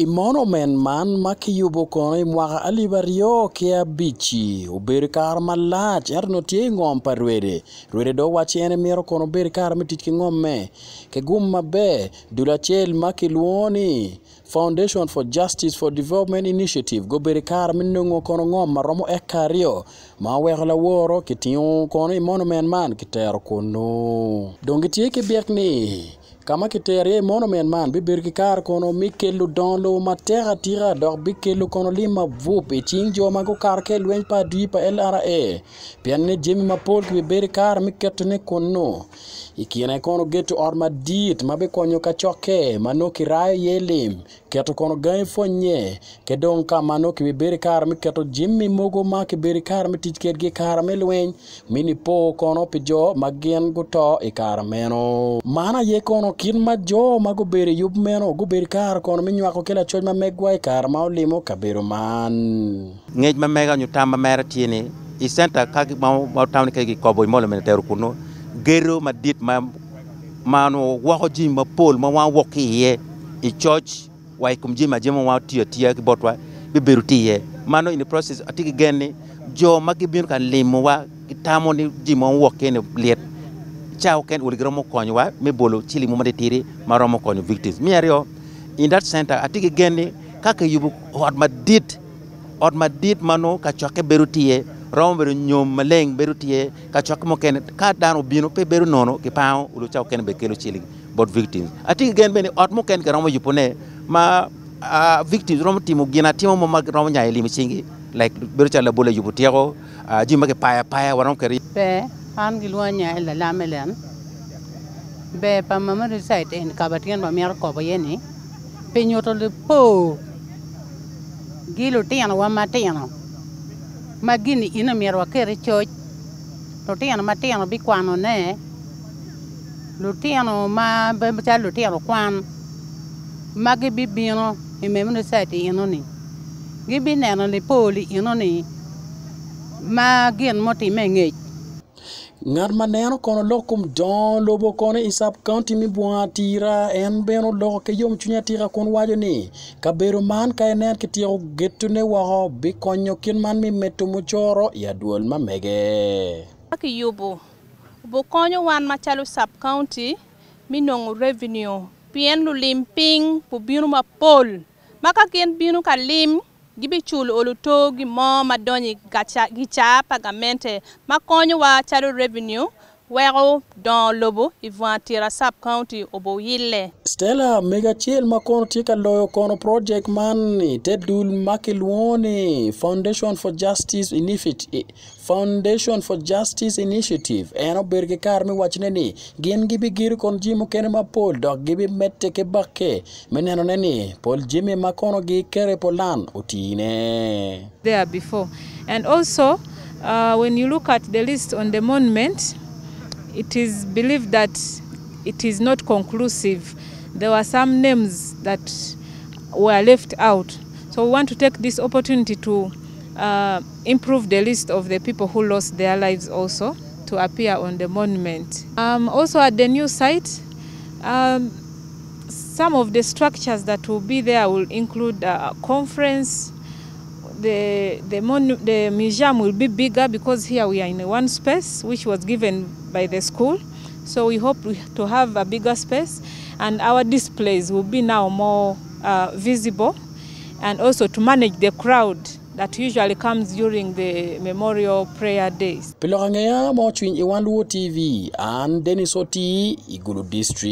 Monument man makiyubo kono mwaka Aryo kia bichi uberi kar malach erno tie ngom pa rwede do wachi ene miero kono beri kar mitich ki ngom me ke gum mabe dula chel makiluoni Foundation for Justice for Development Initiative go beri kar minungo kono ngom maromo Aryo ma wehla woro kitiu kono monument man kitero kono dongi tie ke biekni kama kiterie monument man bibir kikar kono mikelu donlo matera tira dok bikelu kono lima vup e ching jo mago kar ke lwen pa Adwi LRA pianne jemi mapol ki bibir kar miketne kono ikina kono geto orma dit mabe konyo kachoke mano kirayo yelim keto kono gai fonye kedon ka mano ki bibir kar miketo jemi mogo ma ki bibir kar mitich kergi kar melwen Nipo kono pijo magien guto e kar meno mana ye kono kin ma jo mago bere yub meno go bere kar kono minywako kela choj ma megwa e kar ma olimo kabero man ngej ma mega nyutama mera tiene I center kaki ma town ke Kikobo molo men teru kuno gero ma dit ma mano wako ji ma pol ma wan woki ye I church wa kum ji ma jema wa tia ki botwa be beru tie mano in the process atiki genne jo ma ki bin kan limo wa tamo ni ji ma woki ne liet Chao ken uligromo konywa me bolo chili mumade tiri maromo konyo victims. Mi Aryo in that center atiki geni kaka yubu hot madit mano kachoke berutie romo beru nyom maleng berutie kachoke mo ken ka dano bino pe beru nono ki pao ulu chao ken bekelo chili bot victims. Atiki gen beni hot mo ken ka romo yupone ma victims romo timo gina timo mo mag romo nya elimi chingi like beru chala bole yubu tiego jima ke paya warom keri. An gilwanya ila lamelan be pa mama recite en kabatian ba miar ko bayeni penyoto le po gilo tiano wa matiano magini ina miar wa kere choch to tiano matiano bi kwano ne lo tiano ma be ta lo tiano kwan magi bibino e meme recite inoni gibi neno le poli inoni ma gin moti mengej ngar maneno kono lokum don lobo kono isap county mi buatira en beno loko ke yom chunya tira kon wajo ni kabero man ka enen kitiro getune waho bi konyo kin man mi meto muchoro ya duol mamege aki yubo bo konyo wan machalo sub county mi nongo revenue pien lu limping po binu mapol maka kien binu ka lim gibi chul oluto gi mo madoni gicha pagamente makonyo wa chalo revenue wero don lobo ivoantira sub county obo yille Stella mega chiel makono tika loyo kono project man tedul makilwone Foundation for Justice Initiative eno berge karmi wachne ni gin gibi gir kon jimo kene mapol dok gibi mette ke bakke meneno neni pol jimi makono gi kere polan utine there before. And also when you look at the list on the monument, it is believed that it is not conclusive. There were some names that were left out. So we want to take this opportunity to improve the list of the people who lost their lives also to appear on the monument. Also at the new site, some of the structures that will be there will include a conference. The museum will be bigger because here we are in one space which was given by the school. So we hope to have a bigger space and our displays will be now more visible and also to manage the crowd that usually comes during the memorial prayer days. Pilorangea mo chwin iwan luo TV and Denisoti Gulu district.